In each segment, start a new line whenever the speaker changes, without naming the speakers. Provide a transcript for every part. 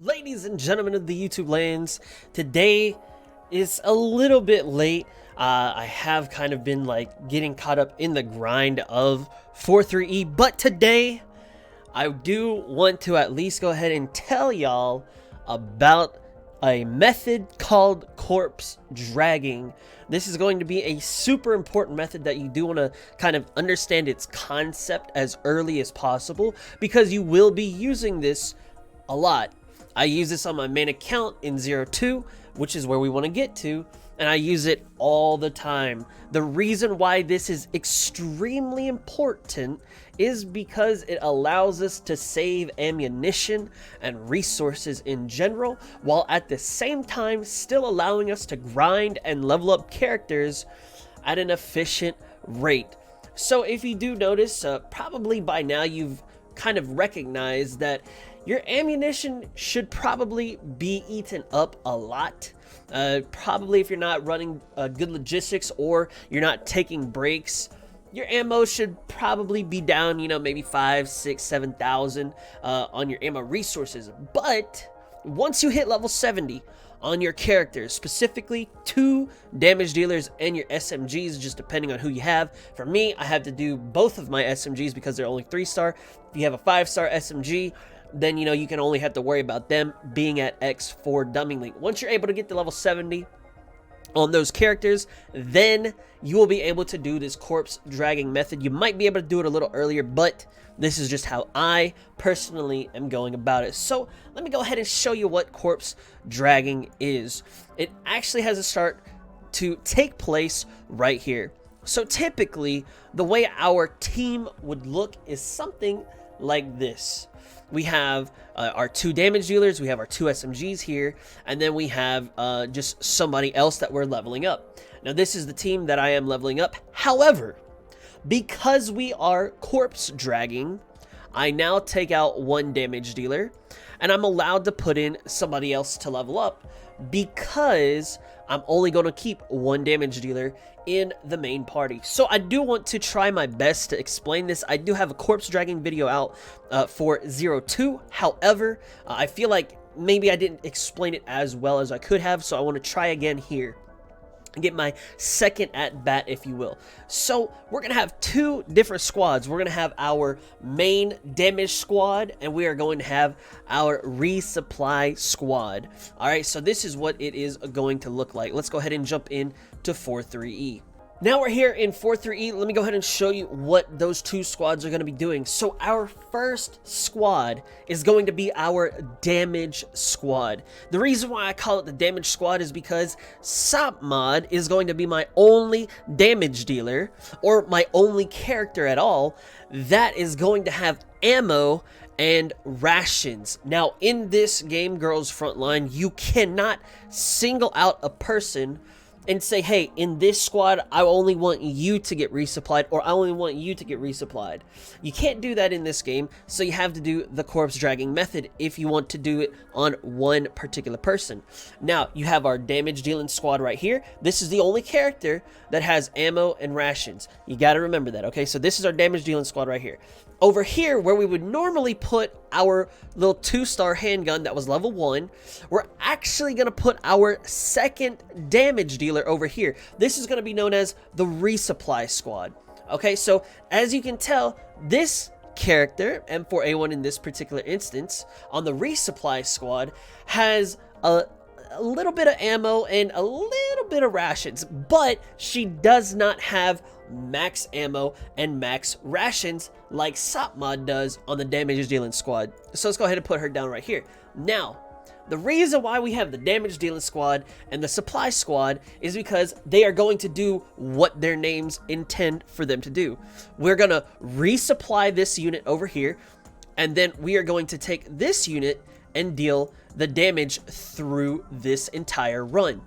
Ladies and gentlemen of the YouTube lands, today is a little bit late. I have kind of been getting caught up in the grind of 4.3e, but today I do want to at least go ahead and tell y'all about a method called corpse dragging. This is going to be a super important method that you do want to kind of understand its concept as early as possible, because you will be using this a lot. I use this on my main account in 0.2, which is where we want to get to, and I use it all the time. The reason why this is extremely important is because it allows us to save ammunition and resources in general, while at the same time still allowing us to grind and level up characters at an efficient rate. So if you do notice, probably by now you've kind of recognized that your ammunition should probably be eaten up a lot. Probably if you're not running good logistics or you're not taking breaks, your ammo should probably be down, maybe 5, 6, 7,000 on your ammo resources. But once you hit level 70 on your characters, specifically 2 damage dealers and your SMGs, just depending on who you have. For me, I have to do both of my SMGs because they're only 3-star. If you have a 5-star SMG, then you can only have to worry about them being at X for dumbingly. Once you're able to get to level 70 on those characters, then you will be able to do this corpse dragging method. You might be able to do it a little earlier, but this is just how I personally am going about it. So let me go ahead and show you what corpse dragging is. It actually has to start to take place right here. So typically, the way our team would look is something like this. We have our 2 damage dealers, we have our 2 SMGs here, and then we have just somebody else that we're leveling up. Now this is the team that I am leveling up. However, because we are corpse dragging, I now take out 1 damage dealer, and I'm allowed to put in somebody else to level up, because I'm only going to keep 1 damage dealer in the main party. So I do want to try my best to explain this. I do have a corpse dragging video out for 0.2. However, I feel like maybe I didn't explain it as well as I could have, so I want to try again here and get my second at bat, if you will. So we're gonna have 2 different squads. We're gonna have our main damage squad, and we are going to have our resupply squad. All right, so this is what it is going to look like. Let's go ahead and jump in to 4.3e. Now we're here in 4.3e. Let me go ahead and show you what those 2 squads are going to be doing. So our first squad is going to be our damage squad. The reason why I call it the damage squad is because Sopmod is going to be my only damage dealer, or my only character at all, that is going to have ammo and rations. Now in this game, Girls Frontline, you cannot single out a person and say, hey, in this squad, I only want you to get resupplied, or I only want you to get resupplied. You can't do that in this game, so you have to do the corpse dragging method if you want to do it on one particular person. Now, you have our damage dealing squad right here. This is the only character that has ammo and rations. You got to remember that, okay? So this is our damage dealing squad right here. Over here, where we would normally put our little 2-star handgun that was level 1, we're actually going to put our second damage dealer over here. This is going to be known as the resupply squad. Okay, so as you can tell, this character, M4A1 in this particular instance, on the resupply squad, has a little bit of ammo and a little bit of rations, but she does not have max ammo and max rations like Sopmod does on the damage dealing squad. So let's go ahead and put her down right here. Now, the reason why we have the damage dealing squad and the supply squad is because they are going to do what their names intend for them to do. We're going to resupply this unit over here, and then we are going to take this unit and deal the damage through this entire run.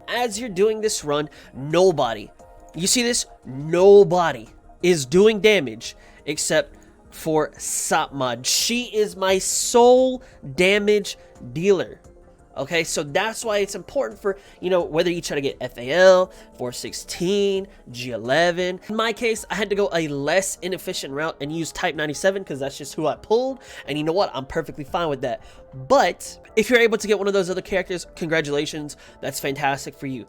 As you're doing this run, nobody, you see this? Nobody is doing damage except for Sopmod. She is my sole damage dealer. Okay, so that's why it's important for, you know, whether you try to get FAL, 416, G11. In my case, I had to go a less inefficient route and use Type 97 because that's just who I pulled. And you know what? I'm perfectly fine with that. But if you're able to get one of those other characters, congratulations. That's fantastic for you.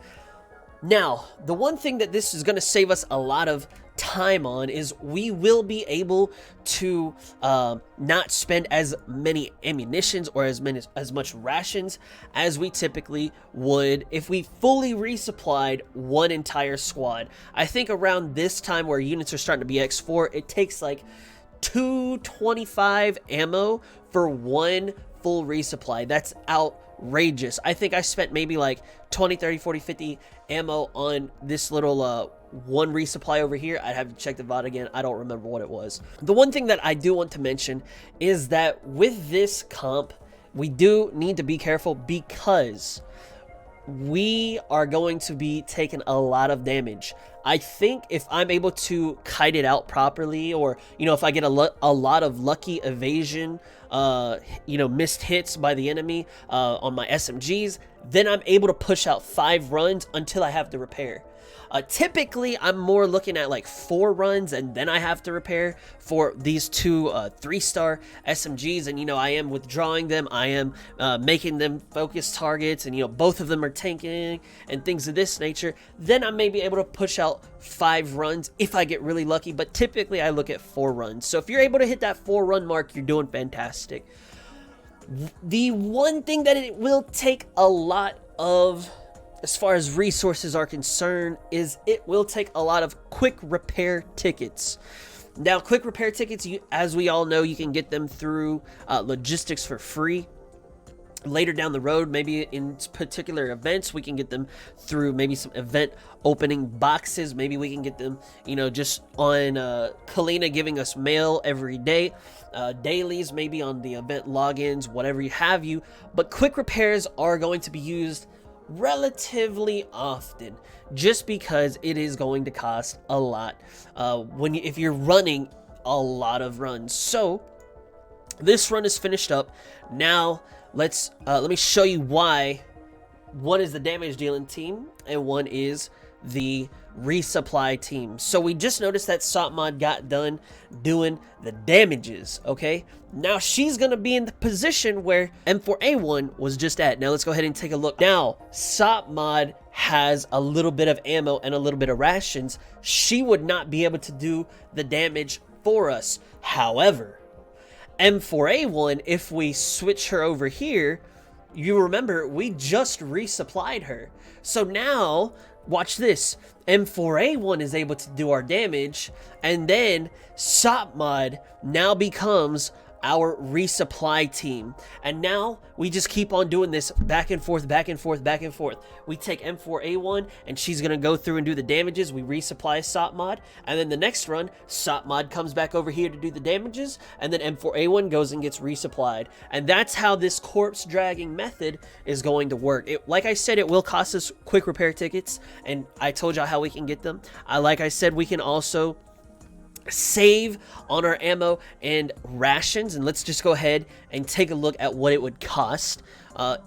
Now, the one thing that this is going to save us a lot of time on is we will be able to not spend as many ammunitions or as much rations as we typically would if we fully resupplied one entire squad. I think around this time where units are starting to be X4, it takes like 225 ammo for one full resupply. That's outrageous. I think I spent maybe like 20, 30, 40, 50 ammo on this little one resupply over here. I'd have to check the VOD again. I don't remember what it was. The one thing that I do want to mention is that with this comp, we do need to be careful because we are going to be taking a lot of damage. I think if I'm able to kite it out properly, or, you know, if I get a lot of lucky evasion, you know, missed hits by the enemy on my SMGs, then I'm able to push out 5 runs until I have to repair. Typically, I'm more looking at like 4 runs and then I have to repair for these two 3-star SMGs. And, you know, I am withdrawing them. I am making them focus targets, and, you know, both of them are tanking and things of this nature. Then I may be able to push out 5 runs if I get really lucky. But typically, I look at 4 runs. So if you're able to hit that 4-run mark, you're doing fantastic. The one thing that it will take a lot of, as far as resources are concerned, is it will take a lot of quick repair tickets. Now, quick repair tickets, as we all know, you can get them through logistics for free. Later down the road, maybe in particular events, we can get them through maybe some event opening boxes. Maybe we can get them, you know, just on Kalina giving us mail every day. Dailies, maybe on the event logins, whatever you have you. But quick repairs are going to be used relatively often, just because it is going to cost a lot if you're running a lot of runs. So this run is finished up. Now let me show you why one is the damage dealing team and one is the resupply team. So we just noticed that Sopmod got done doing the damages. Okay, now she's gonna be in the position where M4A1 was just at. Now let's go ahead and take a look. Now Sopmod has a little bit of ammo and a little bit of rations. She would not be able to do the damage for us. However, M4A1, if we switch her over here, you remember we just resupplied her. So now watch this. M4A1 is able to do our damage, and then Sopmod now becomes our resupply team. And now we just keep on doing this back and forth, back and forth, back and forth. We take M4A1 and she's gonna go through and do the damages. We resupply Sopmod, and then the next run Sopmod comes back over here to do the damages, and then M4A1 goes and gets resupplied. And that's how this corpse dragging method is going to work. Like I said, it will cost us quick repair tickets, and I told y'all how we can get them. Like I said, we can also save on our ammo and rations, and let's just go ahead and take a look at what it would cost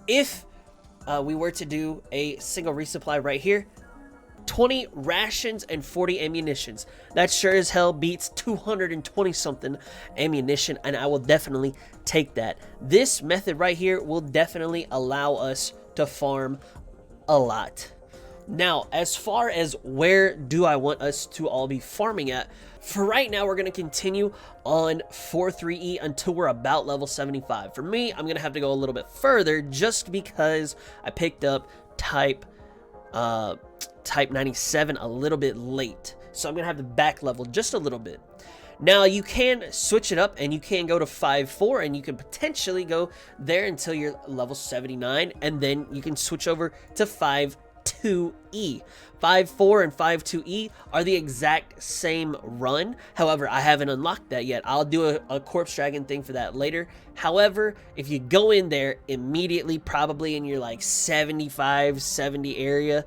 if we were to do a single resupply right here. 20 rations and 40 ammunitions. That sure as hell beats 220 something ammunition, and I will definitely take that. This method right here will definitely allow us to farm a lot. Now, as far as where do I want us to all be farming at, for right now, we're going to continue on 4-3E until we're about level 75. For me, I'm going to have to go a little bit further just because I picked up Type 97 a little bit late. So I'm going to have to back level just a little bit. Now, you can switch it up and you can go to 5-4, and you can potentially go there until you're level 79, and then you can switch over to 5-2E. 5-4 and 5-2E are the exact same run. However, I haven't unlocked that yet. I'll do a corpse dragon thing for that later. However, if you go in there immediately, probably in your like 75, 70 area,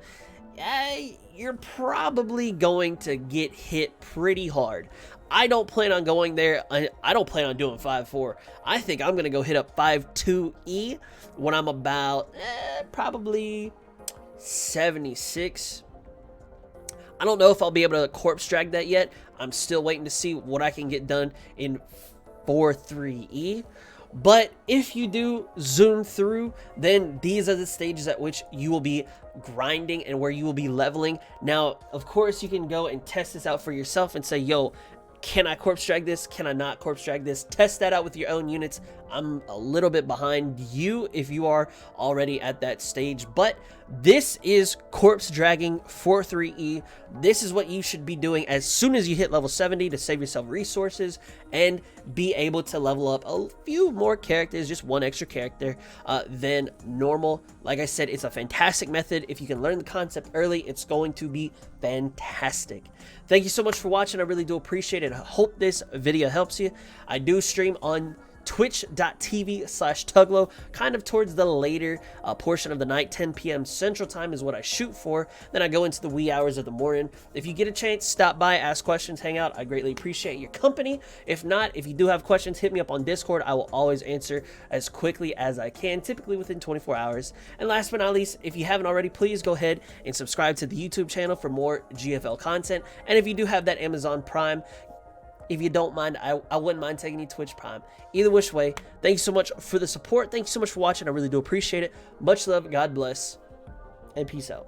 you're probably going to get hit pretty hard. I don't plan on going there. I don't plan on doing 5-4. I think I'm going to go hit up 5-2E when I'm about probably 76. I don't know if I'll be able to corpse drag that yet. I'm still waiting to see what I can get done in 4-3E. But if you do zoom through, then these are the stages at which you will be grinding and where you will be leveling. Now, of course, you can go and test this out for yourself and say, yo, can I corpse drag this? Can I not corpse drag this? Test that out with your own units. I'm a little bit behind you if you are already at that stage, but this is corpse dragging 4-3E. This is what you should be doing as soon as you hit level 70 to save yourself resources and be able to level up a few more characters, just one extra character than normal. Like I said, it's a fantastic method. If you can learn the concept early, it's going to be fantastic. Thank you so much for watching. I really do appreciate it. I hope this video helps you. I do stream on twitch.tv/Tuglow, kind of towards the later portion of the night. 10 p.m. Central Time is what I shoot for. Then I go into the wee hours of the morning. If you get a chance, stop by, ask questions, hang out. I greatly appreciate your company. If not, if you do have questions, hit me up on Discord. I will always answer as quickly as I can, typically within 24 hours. And last but not least, if you haven't already, please go ahead and subscribe to the YouTube channel for more GFL content. And if you do have that Amazon Prime, if you don't mind, I wouldn't mind taking you Twitch Prime. Either which way, thank you so much for the support. Thank you so much for watching. I really do appreciate it. Much love, God bless, and peace out.